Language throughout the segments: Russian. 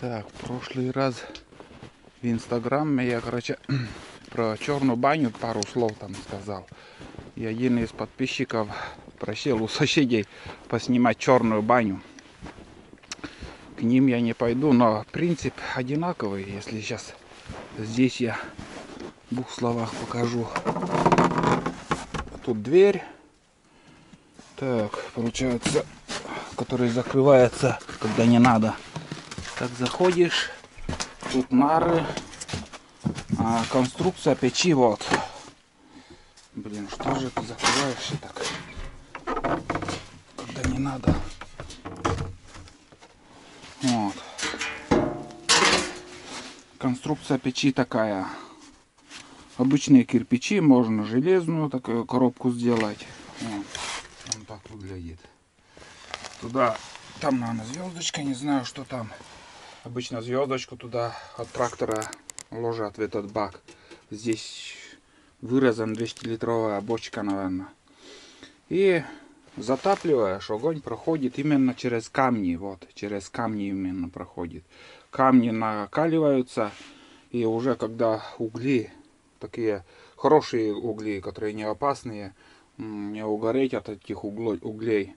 Так, в прошлый раз в инстаграме я, короче, про черную баню пару слов там сказал. И один из подписчиков просил у соседей поснимать черную баню. К ним я не пойду, но принцип одинаковый. Если сейчас здесь я в двух словах покажу. Тут дверь. Так, получается, который закрывается, когда не надо. Так заходишь. Тут нары. А конструкция печи вот. Блин, что же ты закрываешься так? Когда не надо. Вот. Конструкция печи такая. Обычные кирпичи, можно железную такую коробку сделать. Вот. Он так выглядит. Туда, там, наверное, звездочка, не знаю, что там. Обычно звездочку туда от трактора ложат в этот бак. Здесь вырезан 200-литровая бочка, наверное. И затапливаешь, огонь проходит именно через камни. Вот, через камни именно проходит. Камни накаливаются, и уже когда угли, такие хорошие угли, которые не опасные, не угореть от этих углей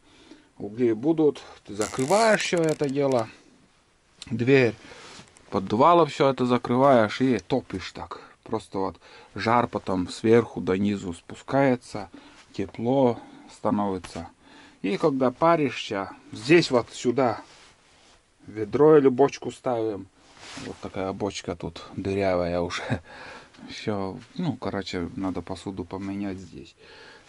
будут, ты закрываешь все это дело, дверь, поддувало все это закрываешь и топишь так. Просто вот жар потом сверху до низу спускается, тепло становится. И когда паришься, здесь вот сюда ведро или бочку ставим. Вот такая бочка тут дырявая уже. Все, ну, короче, надо посуду поменять здесь.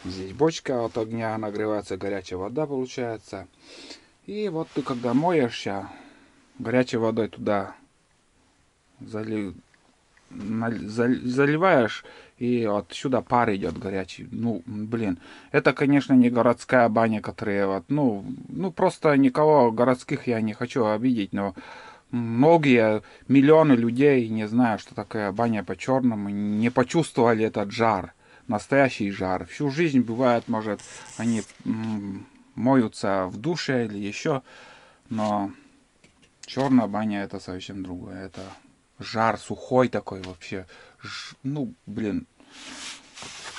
Здесь бочка от огня нагревается, горячая вода получается. И вот ты когда моешься, горячей водой туда заливаешь, и отсюда пар идет горячий. Ну, блин, это, конечно, не городская баня, которая вот, ну, просто никого городских я не хочу обидеть, но многие, миллионы людей, не знаю, что такое баня по-черному, не почувствовали этот жар, настоящий жар. Всю жизнь бывает, может, они моются в душе или еще, но черная баня это совсем другое. Это жар сухой такой вообще. Ну, блин,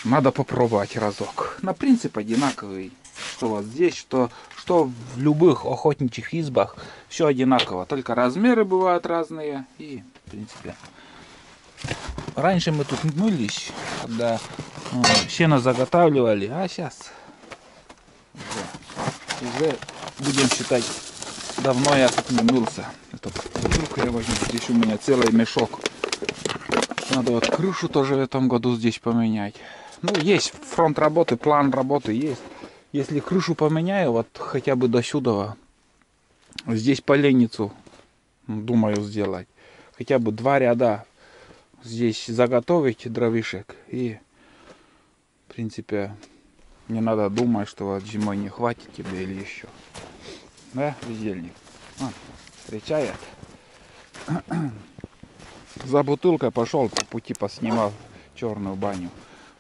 надо попробовать разок. На принцип одинаковый. Что вот здесь, что в любых охотничьих избах, все одинаково. Только размеры бывают разные. И, в принципе, раньше мы тут мылись, когда сено заготавливали, а сейчас уже будем считать, давно я тут не мылся. Это бутылку я возьму. Здесь у меня целый мешок. Надо вот крышу тоже в этом году здесь поменять. Ну, есть фронт работы, план работы есть. Если крышу поменяю, вот хотя бы до сюда, здесь поленницу, думаю, сделать. Хотя бы 2 ряда здесь заготовить дровишек. И, в принципе, не надо думать, что вот зимой не хватит тебе или еще. Да, бездельник? Встречает. За бутылкой пошел, по пути поснимал черную баню.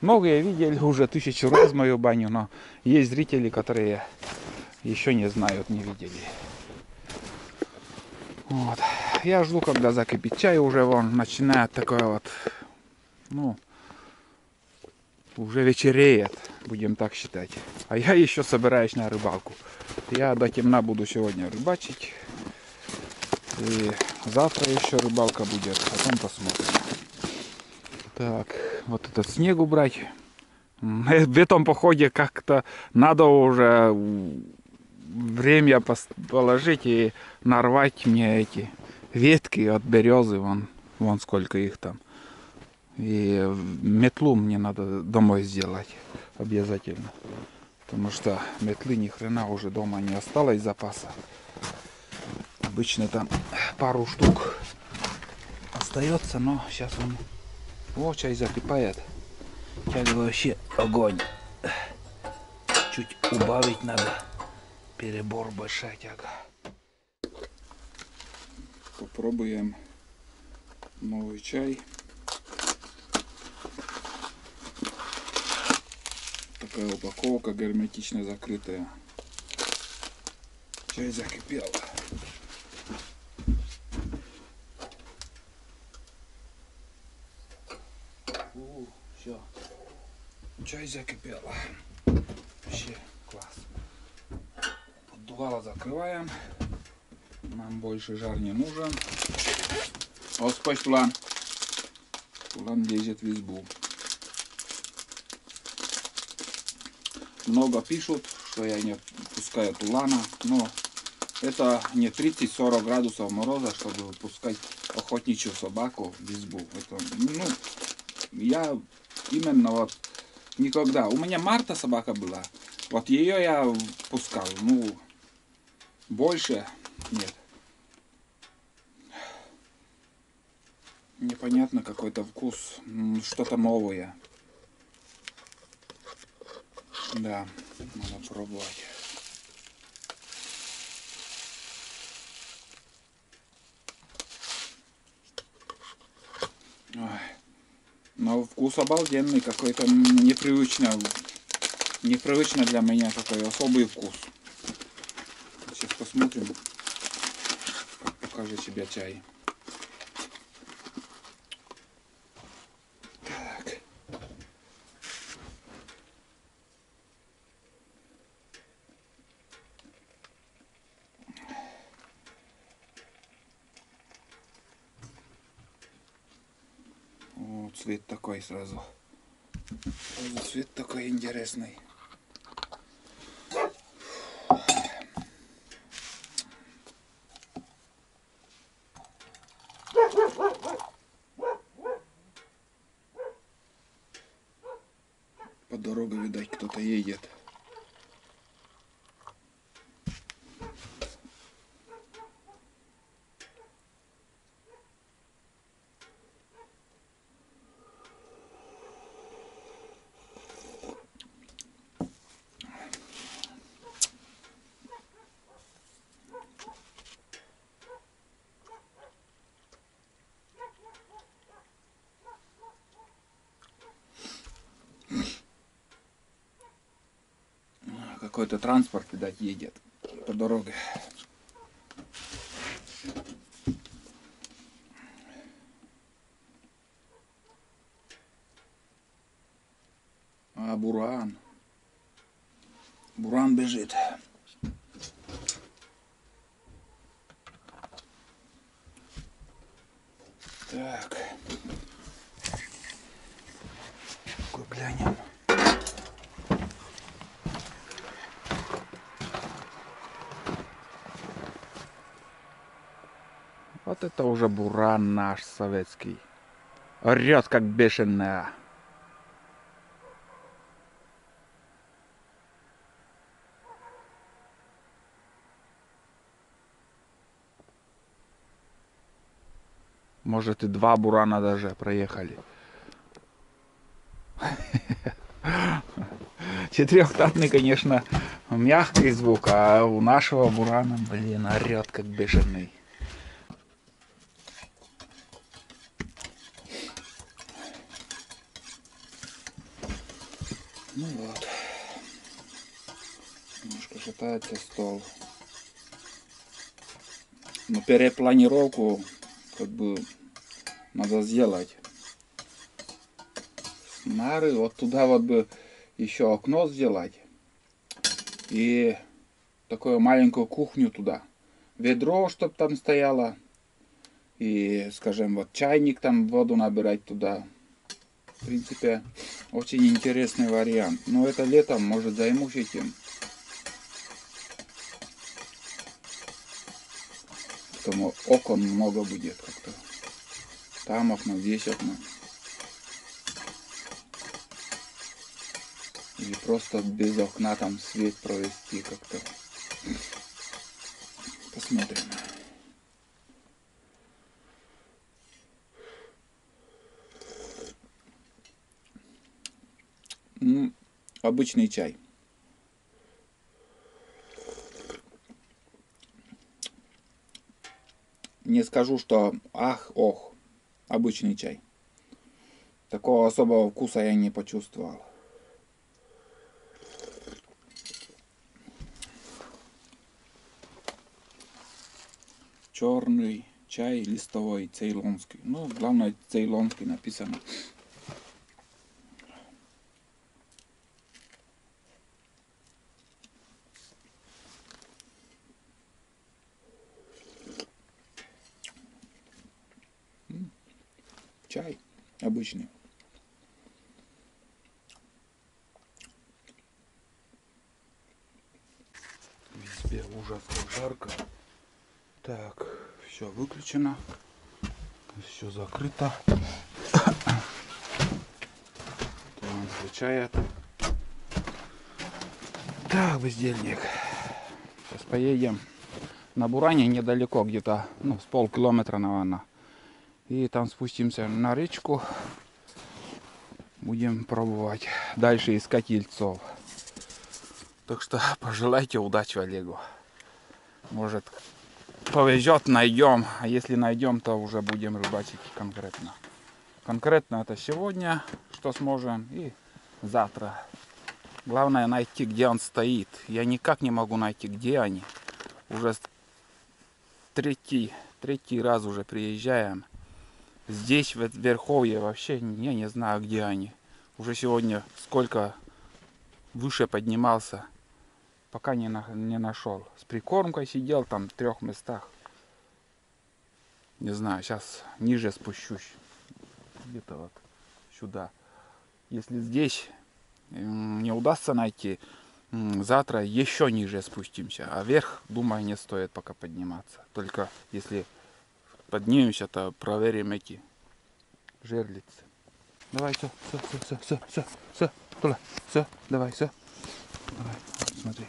Многие видели уже 1000 раз мою баню, но есть зрители, которые еще не знают, не видели. Вот. Я жду, когда закипит чай, уже вон начинает такое вот, ну, уже вечереет, будем так считать. А я еще собираюсь на рыбалку. Я до темна буду сегодня рыбачить. И завтра еще рыбалка будет, потом посмотрим. Так, вот этот снег убрать. В этом походе как-то надо уже время положить и нарвать мне эти ветки от березы. Вон сколько их там. И метлу мне надо домой сделать обязательно. Потому что метлы ни хрена уже дома не осталось запаса. Обычно там пару штук остается, но сейчас он... О, чай закипает. Чай вообще огонь. Чуть убавить надо. Перебор, большая тяга. Попробуем новый чай. Такая упаковка герметично закрытая. Чай закипел. чай закипел. Вообще класс. Поддувало закрываем. Нам больше жар не нужен. Господь Тулан. Тулан лезет в избу. Много пишут, что я не пускаю Тулана, но это не 30-40 градусов мороза, чтобы выпускать охотничью собаку в избу. Это, ну, я именно вот никогда. У меня Марта собака была. Вот ее я пускал. Ну, больше нет. Непонятно какой-то вкус. Что-то новое. Да, надо пробовать. Ой. Но вкус обалденный, какой-то непривычно для меня, такой особый вкус. Сейчас посмотрим, как покажет себя чай. Так. О, цвет такой сразу. Цвет такой интересный. По дороге, видать, кто-то едет. Какой-то транспорт, видать, едет по дороге. А, Буран. Буран бежит. Так. Глянем. Вот это уже буран наш советский. Орет как бешеная. Может и два бурана даже проехали. Четырехтактный, конечно, мягкий звук, а у нашего бурана, блин, орет как бешеный. Ну вот. Немножко шатается стол. Но перепланировку как бы надо сделать. Нары, вот туда вот бы еще окно сделать. И такую маленькую кухню туда. Ведро, чтобы там стояло. И, скажем, вот чайник там, воду набирать туда. В принципе, очень интересный вариант. Но это летом, может, займусь этим. Потому окон много будет как-то. Там окно, здесь окно. Или просто без окна там свет провести как-то. Посмотрим. Ну, обычный чай. Не скажу, что ах-ох, обычный чай. Такого особого вкуса я не почувствовал. Черный чай листовой, цейлонский. Ну, главное, цейлонский написано. чай обычный. В избе ужас как жарко. Так, все выключено. Все закрыто. Он включает. Так, бездельник. Сейчас поедем на Буране недалеко, где-то с полкилометра, наверное. И там спустимся на речку. Будем пробовать дальше искать ельцов. Так что пожелайте удачи Олегу. Может, повезет, найдем. А если найдем, то уже будем рыбачить конкретно. Конкретно это сегодня, что сможем, и завтра. Главное найти, где он стоит. Я никак не могу найти, где они. Уже третий раз уже приезжаем. Здесь, в Верховье, вообще я не знаю, где они. Уже сегодня сколько выше поднимался, пока не нашел. С прикормкой сидел там в 3 местах. Не знаю, сейчас ниже спущусь. Где-то вот сюда. Если здесь не удастся найти, завтра еще ниже спустимся. А вверх, думаю, не стоит пока подниматься. Только если поднимемся, то проверим эти жерлицы. Давай, все, Тула, все, давай, все. Давай, смотри.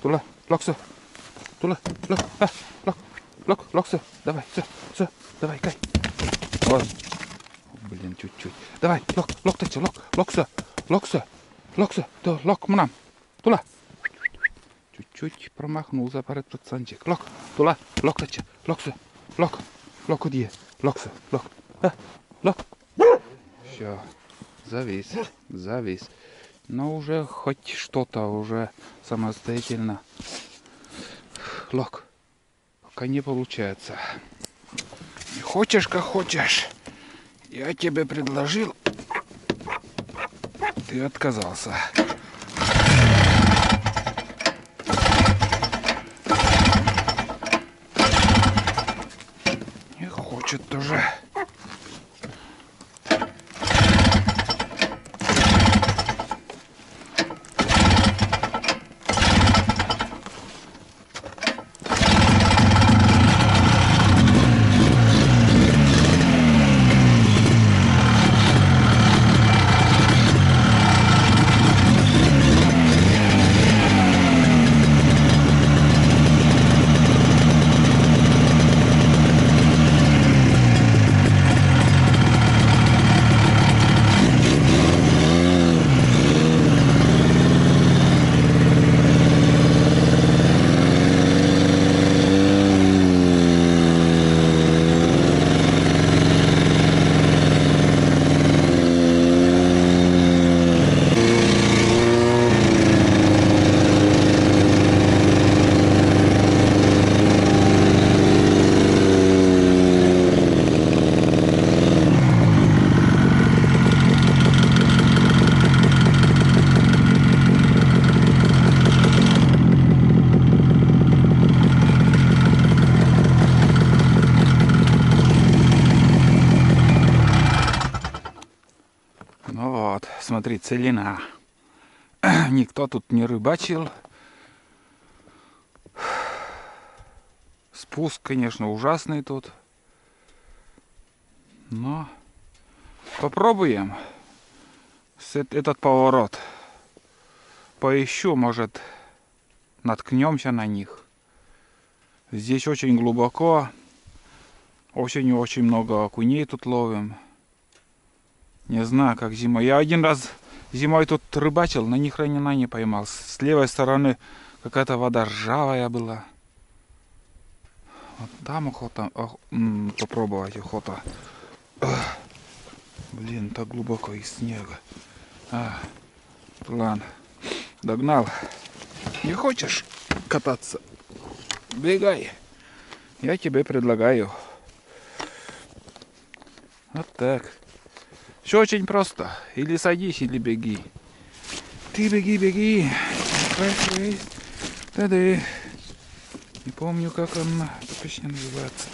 Тула, лок, все. Тула, лок, все. Давай, все, давай, кай. Вот. Блин, чуть-чуть. Давай, лок, все. Лок, нам. Тула. Чуть-чуть промахнулся перед пацанчик. Тула, лок, все. Лок, где? Лок. Все, завис. Но уже хоть что-то, уже самостоятельно. Лок, пока не получается. Не хочешь, как хочешь. Я тебе предложил, ты отказался. Не хочет тоже. Смотри, целина. Никто тут не рыбачил. Спуск, конечно, ужасный тут. Но попробуем этот поворот. Поищу, может, наткнемся на них. Здесь очень глубоко. Очень много окуней тут ловим. Не знаю, как зимой. Я один раз зимой тут рыбачил, но ни хрена не поймал. С левой стороны какая-то вода ржавая была. Вот там охота, попробовать охота. Блин, так глубоко из снега. Ладно, догнал. Не хочешь кататься? Бегай. Я тебе предлагаю. Вот так. Все очень просто. Или садись, или беги. Ты беги. Тады. Не помню, как он песня называется.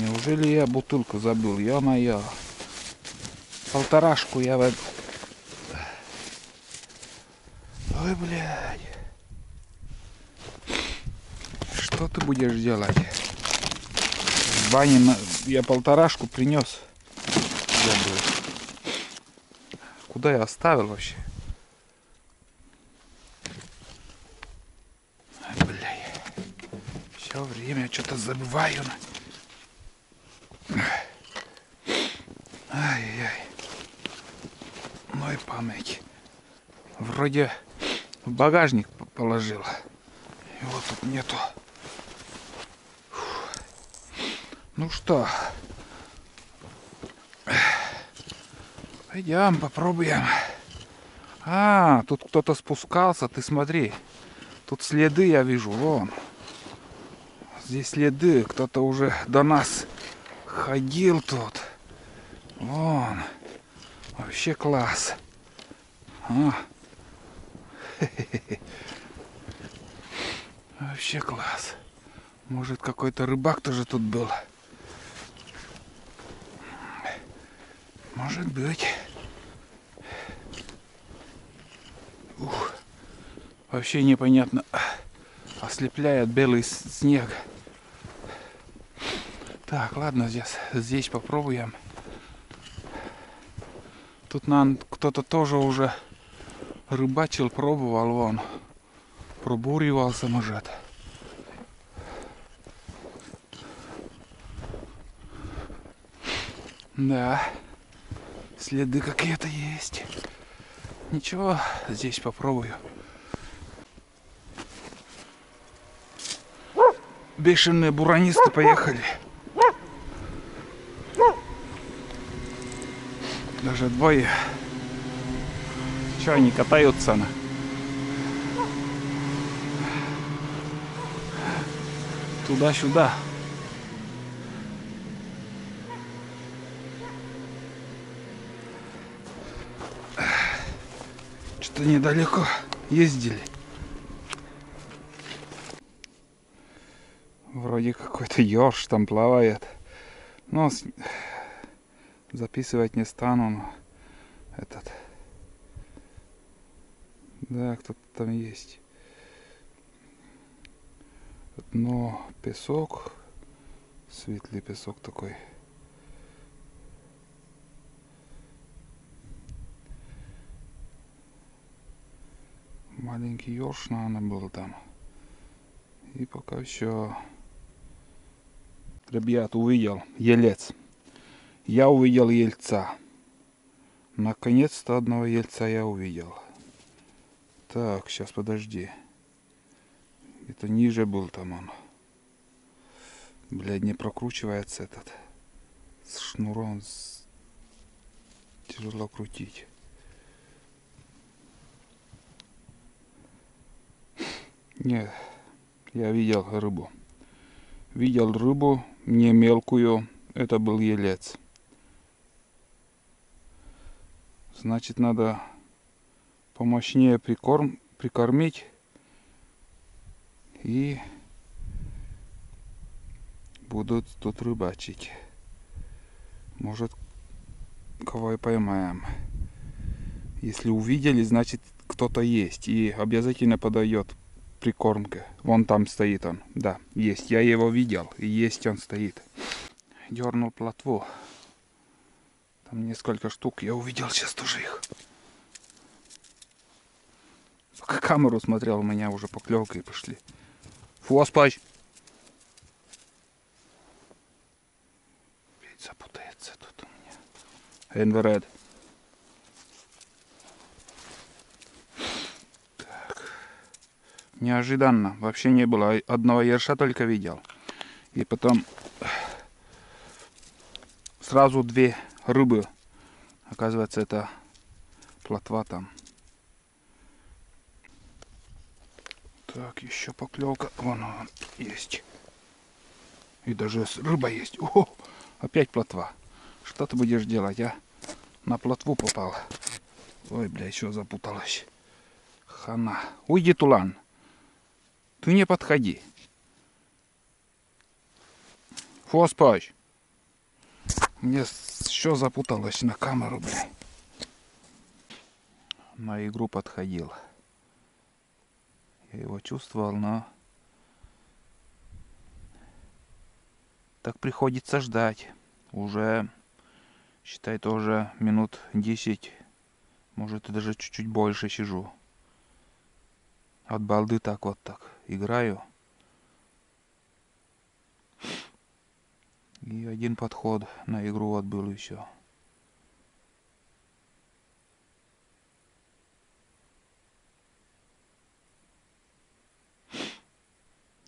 Неужели я бутылку забыл? Ё-моё. Полторашку я в... Ой, блядь. Что ты будешь делать? В бане я полторашку принес. Забыл. Куда я оставил вообще? Ай, блядь. Все время что-то забываю. Ай-яй. Ну и память. Вроде в багажник положил. Его тут нету. Фух. Ну что, пойдем попробуем. А, тут кто-то спускался, ты смотри. Тут следы я вижу, вон. Здесь следы, кто-то уже до нас ходил тут. Вон. Вообще класс. А. Вообще класс. Может, какой-то рыбак тоже тут был. Может быть. Ух. Вообще непонятно. Ослепляет белый снег. Так, ладно, здесь попробуем. Тут нам кто-то тоже уже рыбачил, пробовал, вон. Пробуривался, может. Да. Следы какие-то есть. Ничего, здесь попробую. Бешеные буранисты поехали. Даже двое. Че они катаются на? Туда-сюда. Что-то недалеко ездили. Вроде какой-то ёрш там плавает. Но записывать не стану. Но этот. Да, кто-то там есть. Но песок. Светлый песок такой. Маленький ёрш, наверное, был там. И пока еще... Ребят, увидел елец. Я увидел ельца. Наконец-то одного ельца я увидел. Так, сейчас подожди. Это ниже был там он. Блядь, не прокручивается этот. С шнуром тяжело крутить. Нет, я видел рыбу. Видел рыбу, не мелкую. Это был елец. Значит, надо помощнее прикормить. И будут тут рыбачить. Может, кого и поймаем. Если увидели, значит, кто-то есть. И обязательно подает прикормка. Вон там стоит он. Да, есть. Я его видел. И есть он стоит. Дернул плотву. Там несколько штук. Я увидел сейчас тоже их. Пока камеру смотрел, у меня уже поклевки пошли. Фоспач! Опять запутается тут у меня. Энверед. Так. Неожиданно. Вообще не было. Одного ерша только видел. И потом сразу две рыбы. Оказывается, это плотва там. Так, еще поклевка. Вон он есть. И даже рыба есть. О, опять плотва. Что ты будешь делать, а? На плотву попал. Ой, бля, еще запуталась. Хана. Уйди, Тулан. Ты не подходи. Фоспач. Мне все запуталось на камеру, блин. На игру подходил. Я его чувствовал, но так приходится ждать. Уже, считай, тоже минут 10, может и даже чуть-чуть больше сижу. От балды так вот так играю. И один подход на игру вот был и все.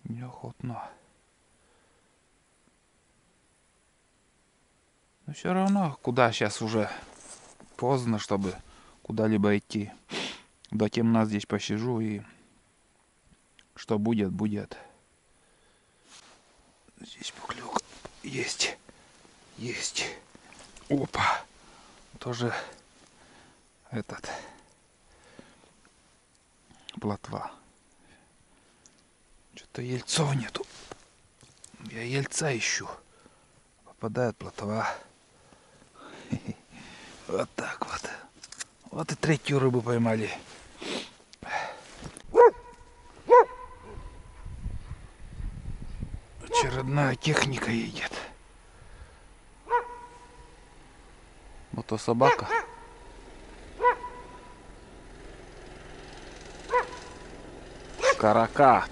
Неохотно. Но все равно, куда сейчас уже поздно, чтобы куда-либо идти. До темна здесь посижу, и что будет, будет. Здесь поклёвка есть. Есть. Опа. Тоже этот. Плотва. Что-то ельцов нету. Я ельца ищу. Попадает плотва. Вот так вот. Вот и третью рыбу поймали. Очередная техника едет. Мотособака. Каракат.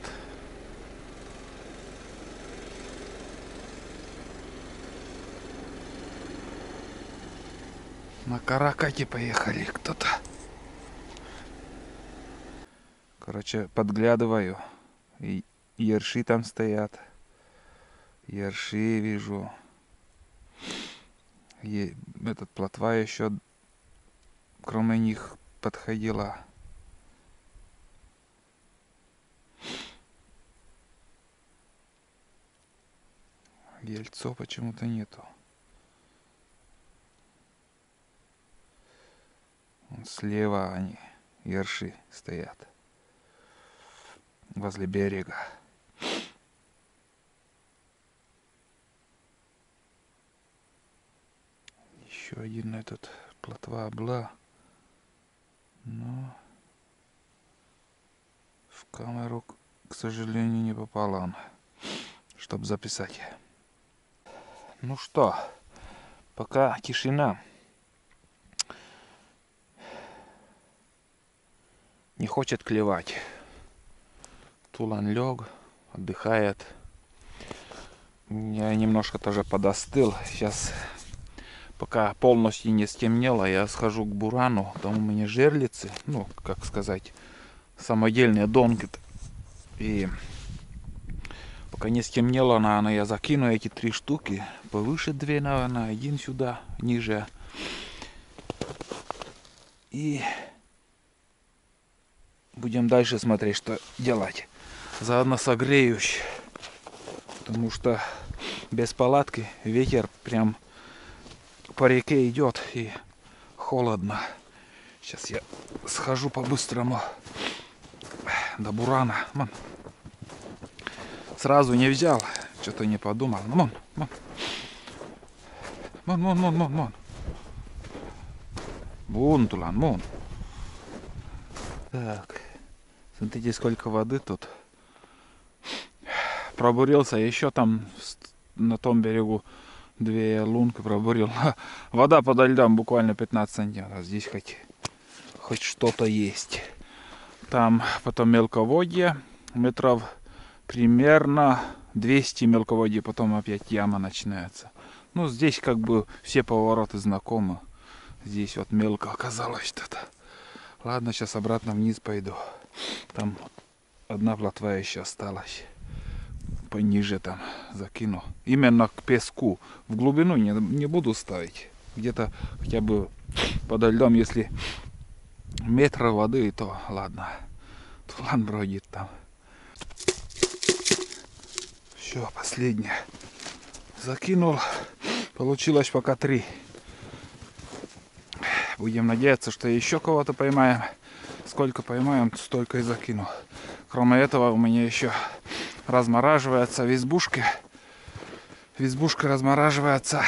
На каракате поехали кто-то. Короче, подглядываю. И ерши там стоят. Ерши вижу. И этот плотва еще кроме них подходила. Ельцов почему-то нету. Вон слева они, ерши, стоят. Возле берега. Еще один этот плотва была. Но в камеру, к сожалению, не попала он, чтобы записать. Ну что, пока тишина. Не хочет клевать. Тулан лег, отдыхает. Я немножко тоже подостыл. Сейчас, пока полностью не стемнело, я схожу к бурану. Там у меня жерлицы, ну, как сказать, самодельные донки. И пока не стемнело, наверное, я закину эти 3 штуки. Повыше 2, наверное, один сюда, ниже. И будем дальше смотреть, что делать. Заодно согреюсь. Потому что без палатки ветер прям по реке идет и холодно. Сейчас я схожу по-быстрому до бурана. Вон. Сразу не взял, что-то не подумал. Вон, вон. Вон, вон, вон, вон, вон. Вон, Тулан, вон. Так, смотрите, сколько воды тут. Пробурился, еще там на том берегу 2 лунки пробурил. Вода подо льдом буквально 15 сантиметров. Здесь хоть что-то есть. Там потом мелководье, метров примерно 200 мелководья, потом опять яма начинается. Ну, здесь как бы все повороты знакомы. Здесь вот мелко оказалось что-то. Ладно, сейчас обратно вниз пойду. Там одна плотва еще осталась. Пониже там закину. Именно к песку. В глубину не буду ставить. Где-то хотя бы подо льдом, если метр воды, то ладно. Тулан бродит там. Все, последнее. Закинул. Получилось пока 3. Будем надеяться, что еще кого-то поймаем. Сколько поймаем, столько и закину. Кроме этого, у меня еще размораживается в избушке. В избушке размораживается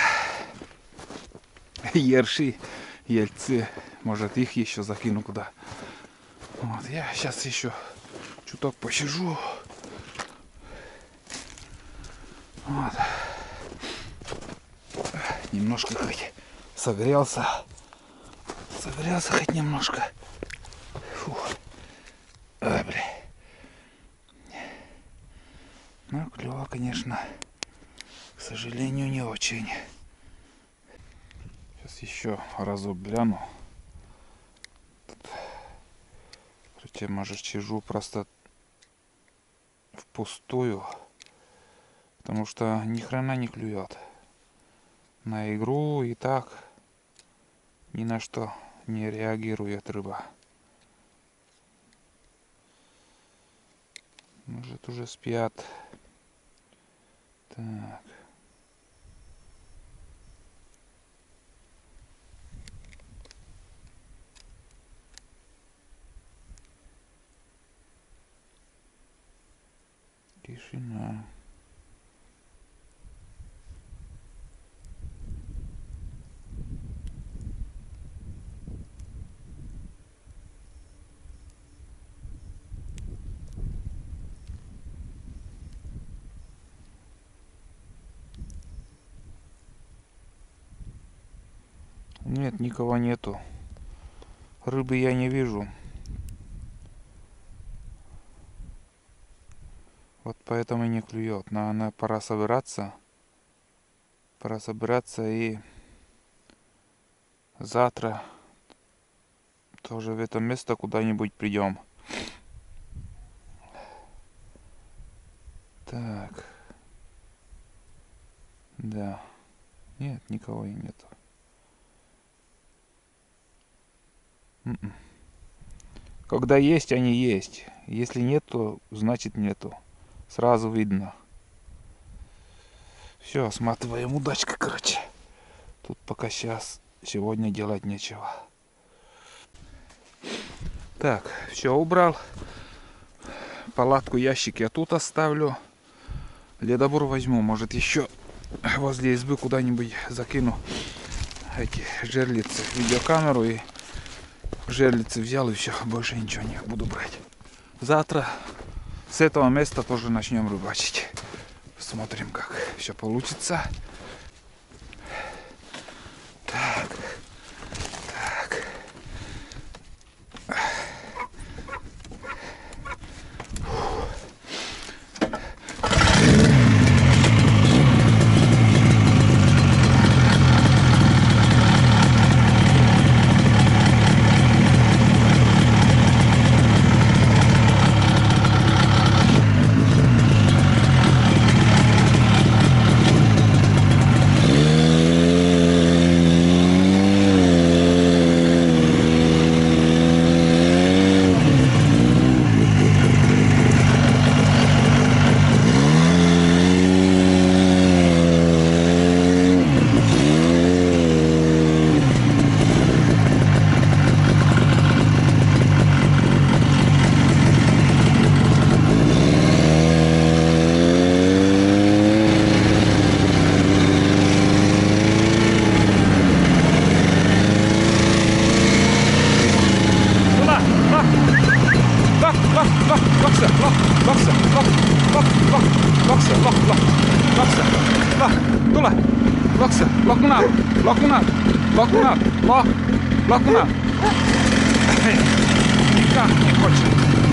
ерши, ельцы. Может, их еще закину куда. Вот, я сейчас еще чуток посижу. Вот. Немножко хоть согрелся. Согрелся хоть немножко. Фух. Ой, бля. Ну, клево, конечно. К сожалению, не очень. Сейчас еще разок гляну. Короче, может, сижу просто впустую. Потому что ни хрена не клюет. На игру и так ни на что не реагирует рыба. Может, уже спят. Так. Тишина. Нет, никого нету. Рыбы я не вижу. Вот поэтому и не клюет. Надо пора собираться. Пора собираться и завтра тоже в это место куда-нибудь придем. Так. Да. Нет, никого и нету. Когда есть, они есть. Если нету, значит нету. Сразу видно. Все, сматываем удачка, короче. Тут пока сегодня делать нечего. Так, все убрал. Палатку, ящик я тут оставлю. Ледобур возьму, может еще возле избы куда-нибудь закину эти жерлицы, видеокамеру и жерлицы взял и все, больше ничего не буду брать. Завтра с этого места тоже начнем рыбачить. Посмотрим, как все получится. Так. Так. Tule! Laksa! Lakuna! Lakuna! Lakuna! Lakuna! Никак не хочет.